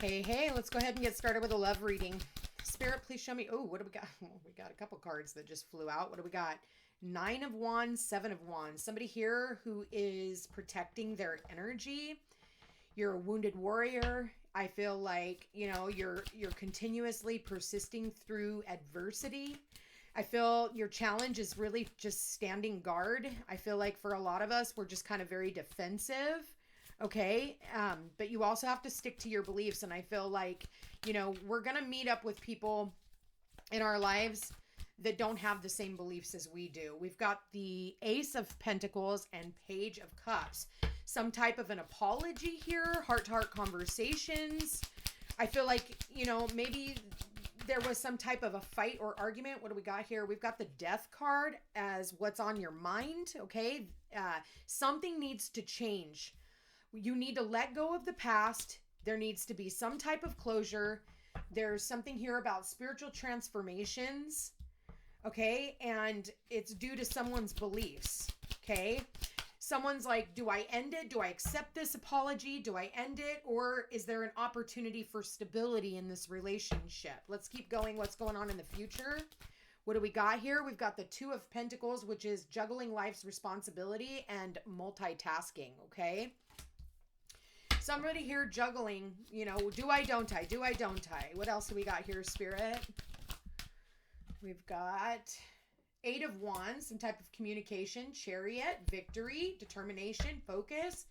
Hey, let's go ahead and get started with a love reading. Spirit, please show me. Oh, what do we got? Well, we got a couple cards that just flew out. What do we got? 9 of Wands, 7 of Wands. Somebody here who is protecting their energy. You're a wounded warrior. I feel like, you're continuously persisting through adversity. I feel your challenge is really just standing guard. I feel like for a lot of us, we're just kind of very defensive. Okay. But you also have to stick to your beliefs. And I feel like, we're going to meet up with people in our lives that don't have the same beliefs as we do. We've got the Ace of Pentacles and Page of Cups. Some type of an apology here, heart-to-heart conversations. I feel like, maybe there was some type of a fight or argument. What do we got here? We've got the Death card as what's on your mind, okay? Something needs to change. You need to let go of the past. There needs to be some type of closure. There's something here about spiritual transformations, okay? And it's due to someone's beliefs, okay? Someone's like, do I end it? Do I accept this apology? Do I end it? Or is there an opportunity for stability in this relationship? Let's keep going. What's going on in the future? What do we got here? We've got the Two of Pentacles, which is juggling life's responsibility and multitasking, okay? Somebody here juggling, do I, don't I? Do I, don't I? What else do we got here, Spirit? We've got 8 of Wands, some type of communication, Chariot, victory, determination, focus.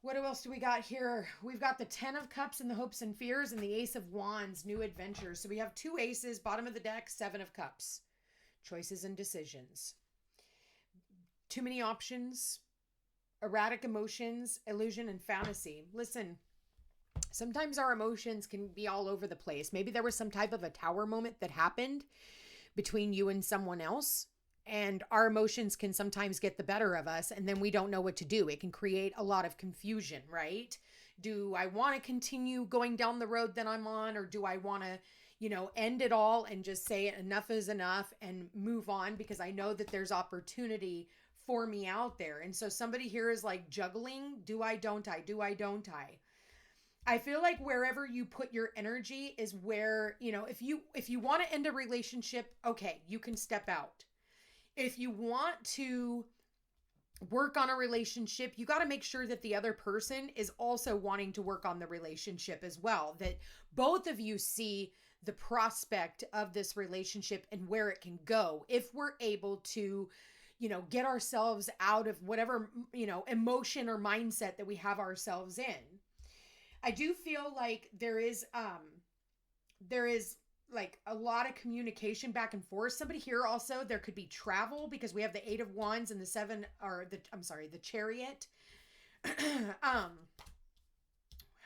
What else do we got here? We've got the 10 of Cups and the hopes and fears, and the Ace of Wands, new adventures. So we have 2 aces, bottom of the deck, 7 of Cups. Choices and decisions. Too many options. Erratic emotions, illusion, and fantasy. Listen, sometimes our emotions can be all over the place. Maybe there was some type of a tower moment that happened between you and someone else, and our emotions can sometimes get the better of us, and then we don't know what to do. It can create a lot of confusion, right? Do I want to continue going down the road that I'm on, or do I want to, end it all and just say enough is enough and move on, because I know that there's opportunity for me out there. And so somebody here is like juggling, do I, don't I? Do I, don't I? I feel like wherever you put your energy is where, if you want to end a relationship, okay, you can step out. If you want to work on a relationship, you got to make sure that the other person is also wanting to work on the relationship as well, that both of you see the prospect of this relationship and where it can go if we're able to get ourselves out of whatever, emotion or mindset that we have ourselves in. I do feel like there is like a lot of communication back and forth. Somebody here also, there could be travel because we have the 8 of Wands and the Chariot. How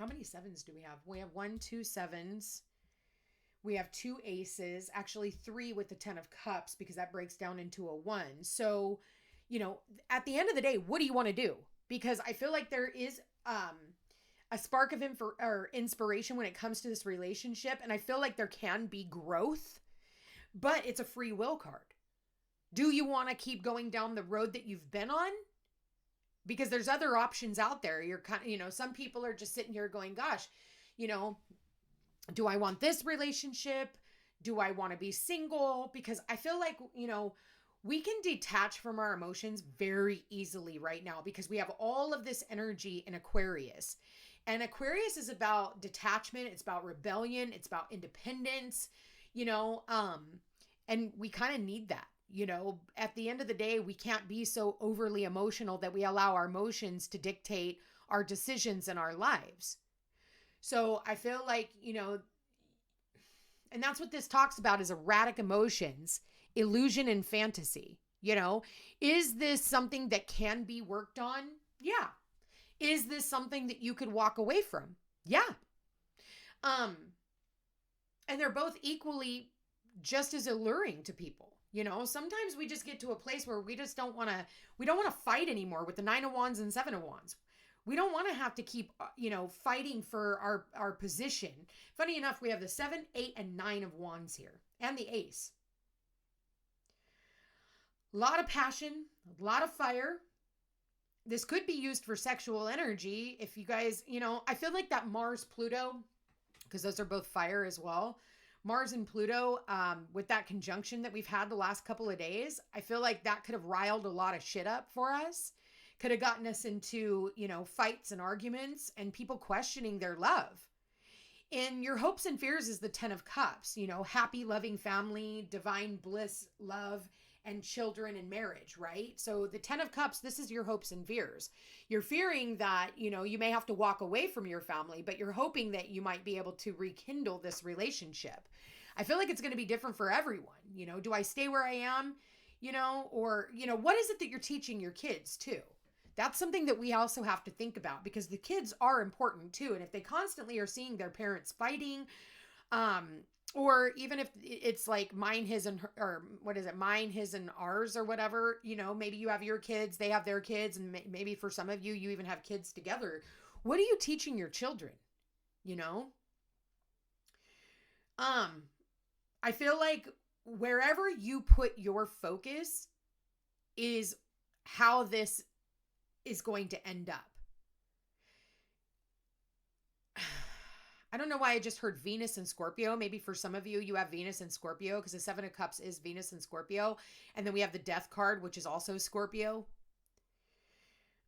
many sevens do we have? We have 1, 2 sevens. We have 2 aces, actually 3 with the 10 of Cups, because that breaks down into a 1. So, at the end of the day, what do you want to do? Because I feel like there is a spark of inspiration when it comes to this relationship. And I feel like there can be growth, but it's a free will card. Do you want to keep going down the road that you've been on? Because there's other options out there. You're kind of, some people are just sitting here going, gosh, do I want this relationship? Do I want to be single? Because I feel like, we can detach from our emotions very easily right now because we have all of this energy in Aquarius. And Aquarius is about detachment. It's about rebellion. It's about independence, and we kind of need that. At the end of the day, we can't be so overly emotional that we allow our emotions to dictate our decisions in our lives. So I feel like, and that's what this talks about, is erratic emotions, illusion, and fantasy. Is this something that can be worked on? Yeah. Is this something that you could walk away from? Yeah. And they're both equally just as alluring to people. Sometimes we just get to a place where we just don't want to fight anymore with the 9 of Wands and 7 of Wands. We don't want to have to keep, fighting for our position. Funny enough, we have the 7, 8, and 9 of Wands here, and the Ace. A lot of passion, a lot of fire, this could be used for sexual energy. If you guys, I feel like that Mars Pluto, because those are both fire as well. Mars and Pluto, with that conjunction that we've had the last couple of days, I feel like that could have riled a lot of shit up for us. Could have gotten us into, fights and arguments and people questioning their love. In your hopes and fears is the 10 of Cups, happy, loving family, divine bliss, love, and children and marriage, right? So the 10 of Cups, this is your hopes and fears. You're fearing that, you may have to walk away from your family, but you're hoping that you might be able to rekindle this relationship. I feel like it's going to be different for everyone. Do I stay where I am, or, what is it that you're teaching your kids too? That's something that we also have to think about, because the kids are important too. And if they constantly are seeing their parents fighting, or even if it's like mine, his, and her, or what is it? Mine, his, and ours, or whatever, maybe you have your kids, they have their kids. And maybe for some of you, you even have kids together. What are you teaching your children? I feel like wherever you put your focus is how this is going to end up. I don't know why I just heard Venus and Scorpio. Maybe for some of you, you have Venus and Scorpio, because the 7 of Cups is Venus and Scorpio. And then we have the Death card, which is also Scorpio.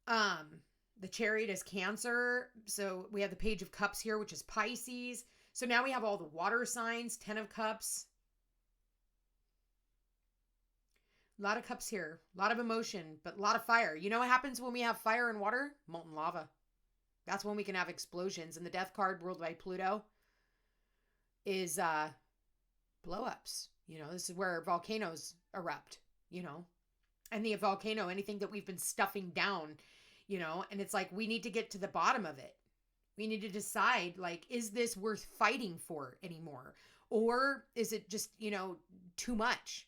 The Chariot is Cancer. So we have the Page of Cups here, which is Pisces. So now we have all the water signs, 10 of Cups. A lot of cups here, a lot of emotion, but a lot of fire. You know what happens when we have fire and water? Molten lava. That's when we can have explosions. And the Death card, ruled by Pluto, is blow-ups. This is where volcanoes erupt, And the volcano, anything that we've been stuffing down, and it's like, we need to get to the bottom of it. We need to decide, like, is this worth fighting for anymore? Or is it just, too much?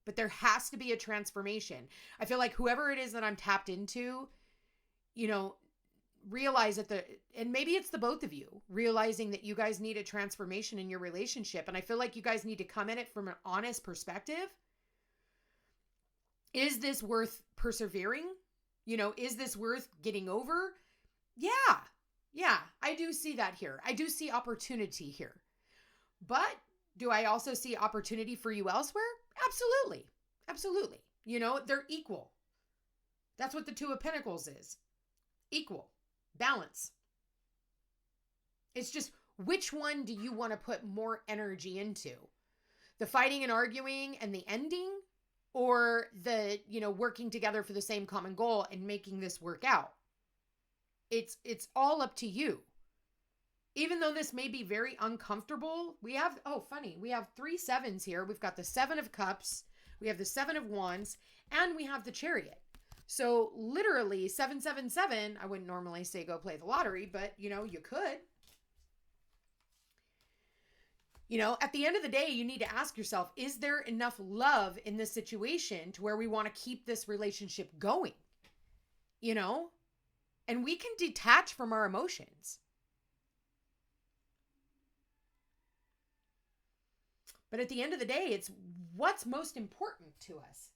But there has to be a transformation. I feel like whoever it is that I'm tapped into, realize that and maybe it's the both of you, realizing that you guys need a transformation in your relationship. And I feel like you guys need to come at it from an honest perspective. Is this worth persevering? Is this worth getting over? Yeah, I do see that here. I do see opportunity here. But do I also see opportunity for you elsewhere? Absolutely. They're equal. That's what the 2 of Pentacles is. Equal. Balance. It's just, which one do you want to put more energy into? The fighting and arguing and the ending, or the, working together for the same common goal and making this work out? It's all up to you. Even though this may be very uncomfortable, we have 3 sevens here. We've got the 7 of Cups, we have the 7 of Wands, and we have the Chariot. So literally 777, I wouldn't normally say go play the lottery, but you could. At the end of the day, you need to ask yourself, is there enough love in this situation to where we want to keep this relationship going? And we can detach from our emotions. But at the end of the day, it's what's most important to us.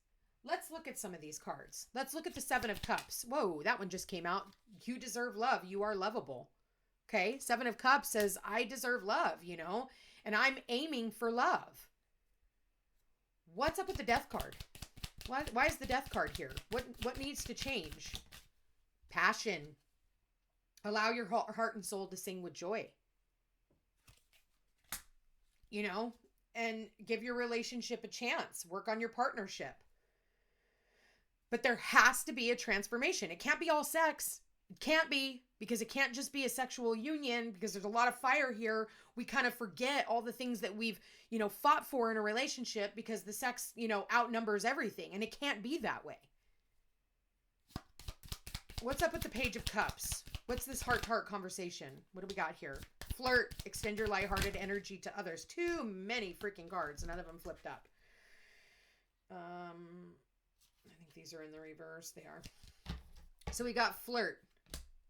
Let's look at some of these cards. Let's look at the 7 of Cups. Whoa, that one just came out. You deserve love. You are lovable. Okay, 7 of Cups says, I deserve love, and I'm aiming for love. What's up with the Death card? Why is the Death card here? What needs to change? Passion. Allow your heart and soul to sing with joy. And give your relationship a chance. Work on your partnership. But there has to be a transformation. It can't be all sex. It can't be, because it can't just be a sexual union, because there's a lot of fire here. We kind of forget all the things that we've, fought for in a relationship, because the sex, outnumbers everything. And it can't be that way. What's up with the Page of Cups? What's this heart-to-heart conversation? What do we got here? Flirt, extend your lighthearted energy to others. Too many freaking cards. None of them flipped up. I think these are in the reverse. They are. So we got flirt.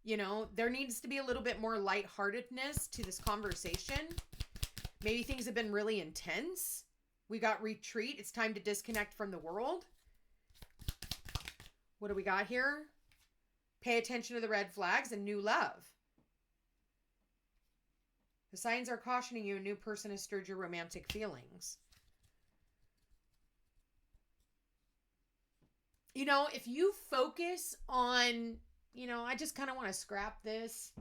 There needs to be a little bit more lightheartedness to this conversation. Maybe things have been really intense. We got retreat. It's time to disconnect from the world. What do we got here? Pay attention to the red flags and new love. The signs are cautioning you a new person has stirred your romantic feelings. You know, if you focus on, you know, I just kind of want to scrap this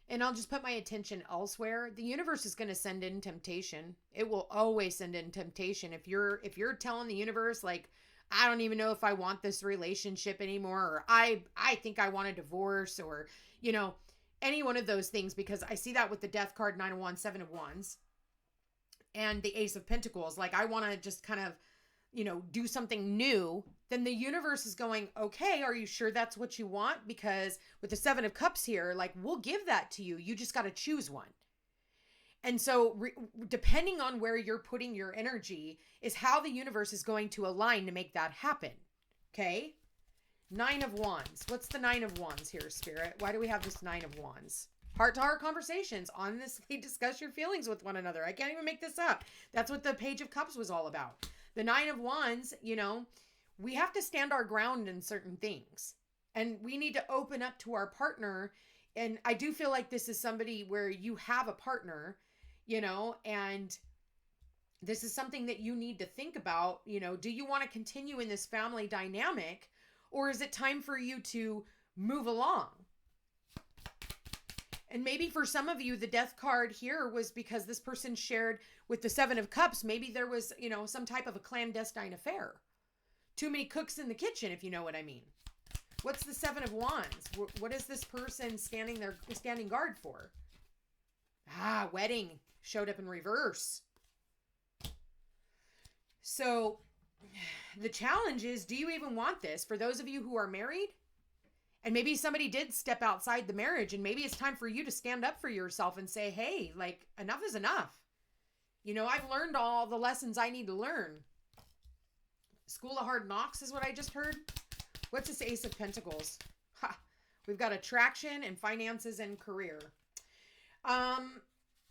and I'll just put my attention elsewhere, the universe is going to send in temptation. It will always send in temptation. If you're telling the universe, like, I don't even know if I want this relationship anymore, or I think I want a divorce, or, you know, any one of those things, because I see that with the Death card, 9 of Wands, 7 of Wands, and the Ace of Pentacles. Like, I want to just kind of, you know, do something new. Then the universe is going, okay, are you sure that's what you want? Because with the 7 of Cups here, like, we'll give that to you. You just got to choose one. And so depending on where you're putting your energy is how the universe is going to align to make that happen. Okay? 9 of Wands. What's the 9 of Wands here, Spirit? Why do we have this 9 of Wands? Heart-to-heart conversations. Honestly, discuss your feelings with one another. I can't even make this up. That's what the Page of Cups was all about. The 9 of Wands, you know, we have to stand our ground in certain things. And we need to open up to our partner. And I do feel like this is somebody where you have a partner, you know, and this is something that you need to think about. You know, do you want to continue in this family dynamic, or is it time for you to move along? And maybe for some of you, the Death card here was because this person shared with the 7 of Cups. Maybe there was, you know, some type of a clandestine affair. Too many cooks in the kitchen, if you know what I mean. What's the 7 of Wands? What is this person standing guard for? Wedding showed up in reverse. So the challenge is, do you even want this? For those of you who are married, and maybe somebody did step outside the marriage, and maybe it's time for you to stand up for yourself and say, hey, like, enough is enough. You know, I've learned all the lessons I need to learn. School of Hard Knocks is what I just heard. What's this Ace of Pentacles? We've got attraction and finances and career.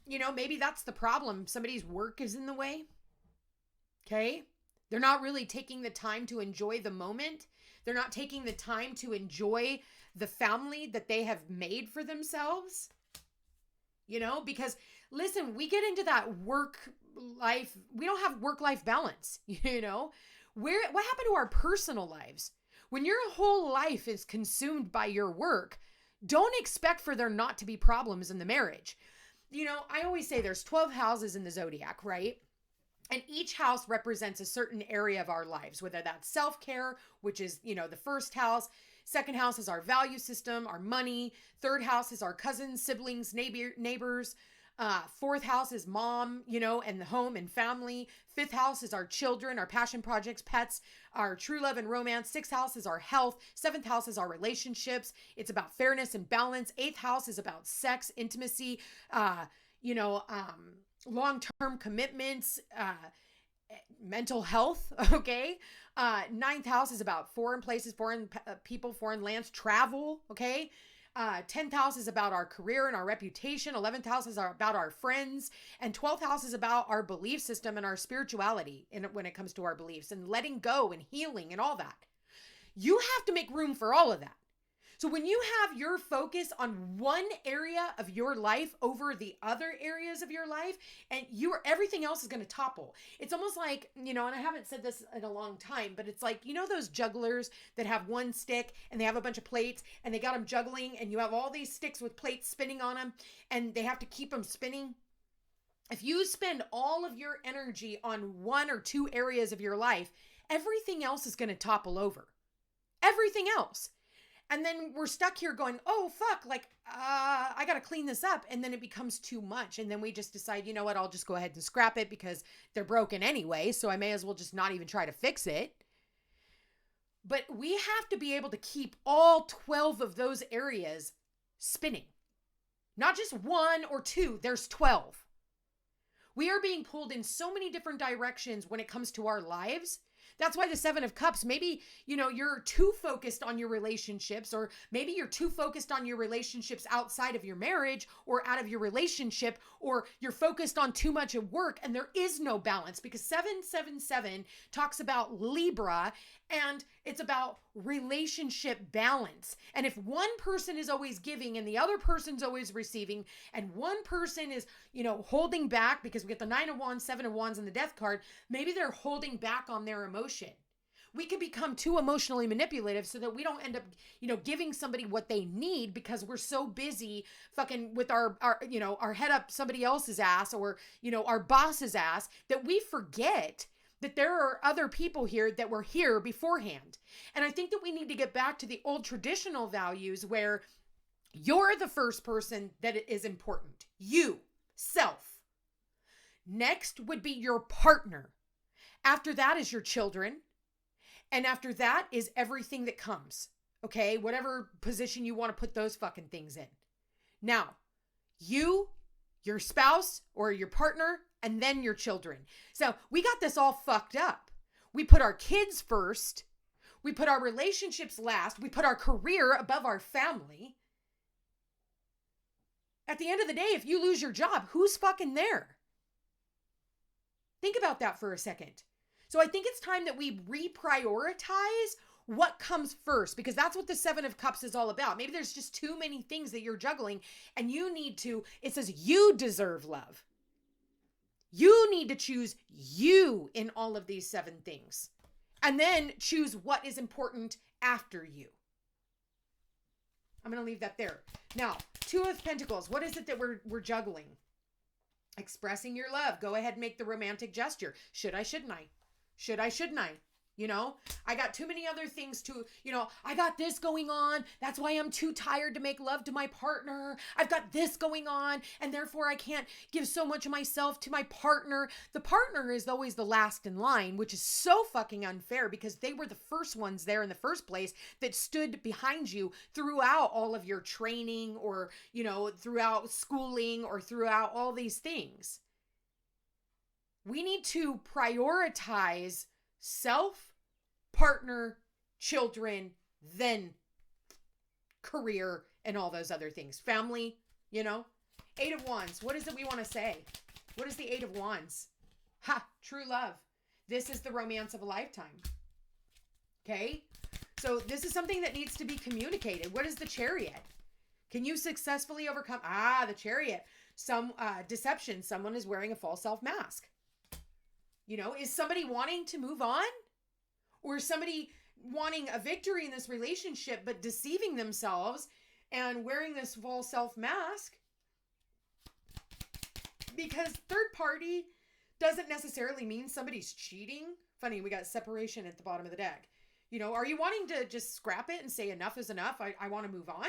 You know, maybe that's the problem. Somebody's work is in the way. Okay? They're not really taking the time to enjoy the moment. They're not taking the time to enjoy the family that they have made for themselves. You know, because listen, we get into that work life. We don't have work-life balance, you know? What happened to our personal lives? When your whole life is consumed by your work, don't expect for there not to be problems in the marriage. You know, I always say there's 12 houses in the zodiac, right? And each house represents a certain area of our lives, whether that's self-care, which is, you know, the first house. Second house is our value system, our money. Third house is our cousins, siblings, neighbors. Fourth house is mom, you know, and the home and family. Fifth house is our children, our passion projects, pets, our true love and romance. Sixth house is our health. Seventh house is our relationships. It's about fairness and balance. Eighth house is about sex, intimacy, long-term commitments, mental health. Okay. Ninth house is about foreign places, foreign people, foreign lands, travel. Okay. 10th house is about our career and our reputation. 11th house is about our friends. And 12th house is about our belief system and our spirituality when it comes to our beliefs and letting go and healing and all that. You have to make room for all of that. So when you have your focus on one area of your life over the other areas of your life, and everything else is going to topple. It's almost like, you know, and I haven't said this in a long time, but it's like, you know, those jugglers that have one stick and they have a bunch of plates and they got them juggling, and you have all these sticks with plates spinning on them and they have to keep them spinning. If you spend all of your energy on one or two areas of your life, everything else is going to topple over. Everything else. And then we're stuck here going, oh, fuck, like, I got to clean this up. And then it becomes too much. And then we just decide, you know what, I'll just go ahead and scrap it because they're broken anyway. So I may as well just not even try to fix it. But we have to be able to keep all 12 of those areas spinning. Not just one or two, there's 12. We are being pulled in so many different directions when it comes to our lives. That's why the 7 of Cups, maybe, you know, you're too focused on your relationships, or maybe you're too focused on your relationships outside of your marriage or out of your relationship, or you're focused on too much at work and there is no balance, because 777 talks about Libra And it's about relationship balance. And if one person is always giving and the other person's always receiving, and one person is, holding back because we get the 9 of Wands, 7 of Wands, and the Death card, maybe they're holding back on their emotion. We can become too emotionally manipulative so that we don't end up, giving somebody what they need because we're so busy fucking with our head up somebody else's ass or, our boss's ass that we forget that there are other people here that were here beforehand. And I think that we need to get back to the old traditional values where you're the first person that is important. You, self. Next would be your partner. After that is your children. And after that is everything that comes. Okay? Whatever position you want to put those fucking things in. Now, you, your spouse or your partner, and then your children. So we got this all fucked up. We put our kids first. We put our relationships last. We put our career above our family. At the end of the day, if you lose your job, who's fucking there? Think about that for a second. So I think it's time that we reprioritize what comes first, because that's what the 7 of Cups is all about. Maybe there's just too many things that you're juggling and you need to, it says you deserve love. You need to choose you in all of these 7 things and then choose what is important after you. I'm going to leave that there. Now, 2 of Pentacles. What is it that we're juggling? Expressing your love. Go ahead and make the romantic gesture. Should I, shouldn't I? Should I, shouldn't I? I got too many other things to, I got this going on. That's why I'm too tired to make love to my partner. I've got this going on, and therefore I can't give so much of myself to my partner. The partner is always the last in line, which is so fucking unfair because they were the first ones there in the first place that stood behind you throughout all of your training or, throughout schooling or throughout all these things. We need to prioritize self, partner, children, then career, and all those other things. Family, 8 of Wands. What is it we want to say? What is the 8 of Wands? Ha, true love. This is the romance of a lifetime. Okay? So this is something that needs to be communicated. What is the Chariot? Can you successfully overcome? The Chariot. Some deception. Someone is wearing a false self mask. Is somebody wanting to move on? Or is somebody wanting a victory in this relationship but deceiving themselves and wearing this false self mask? Because third party doesn't necessarily mean somebody's cheating. Funny, we got separation at the bottom of the deck. Are you wanting to just scrap it and say enough is enough? I want to move on.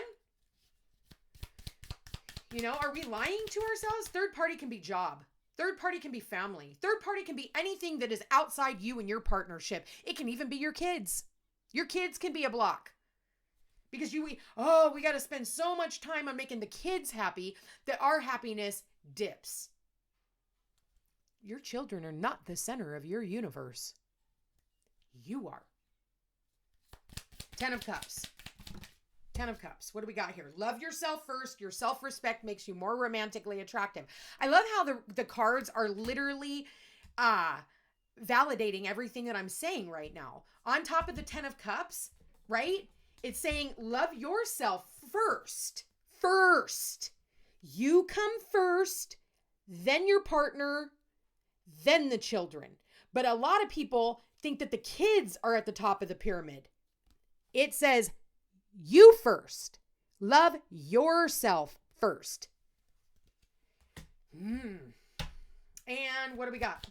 Are we lying to ourselves? Third party can be job. Third party can be family. Third party can be anything that is outside you and your partnership. It can even be your kids. Your kids can be a block. Because we got to spend so much time on making the kids happy that our happiness dips. Your children are not the center of your universe. You are. 10 of Cups. 10 of Cups. What do we got here? Love yourself first. Your self-respect makes you more romantically attractive. I love how the cards are literally validating everything that I'm saying right now. On top of the 10 of Cups, right? It's saying love yourself first. First. You come first, then your partner, then the children. But a lot of people think that the kids are at the top of the pyramid. It says you first. Love yourself first. And what do we got?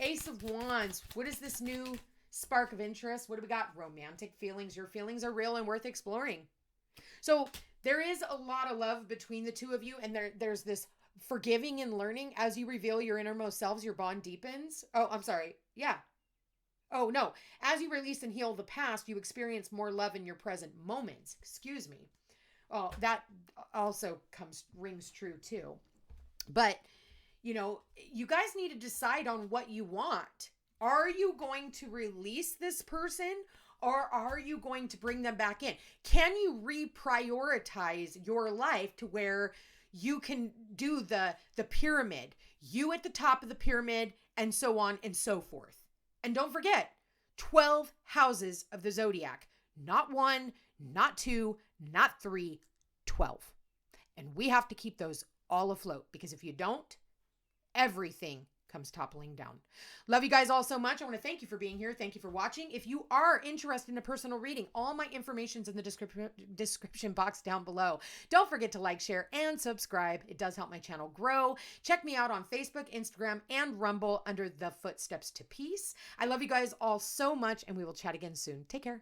Ace of Wands. What is this new spark of interest? What do we got? Romantic feelings. Your feelings are real and worth exploring. So there is a lot of love between the two of you. And there's this forgiving and learning. As you reveal your innermost selves, your bond deepens. Oh, I'm sorry. Yeah. Oh, no. As you release and heal the past, you experience more love in your present moments. Excuse me. Oh, that also rings true too. But, you guys need to decide on what you want. Are you going to release this person or are you going to bring them back in? Can you reprioritize your life to where you can do the pyramid, you at the top of the pyramid and so on and so forth? And don't forget, 12 houses of the zodiac. Not one, not two, not three, 12. And we have to keep those all afloat, because if you don't, everything comes toppling down. Love you guys all so much. I want to thank you for being here. Thank you for watching. If you are interested in a personal reading, all my information's in the description box down below. Don't forget to like, share, and subscribe. It does help my channel grow. Check me out on Facebook, Instagram, and Rumble under The Footsteps to Peace. I love you guys all so much, and we will chat again soon. Take care.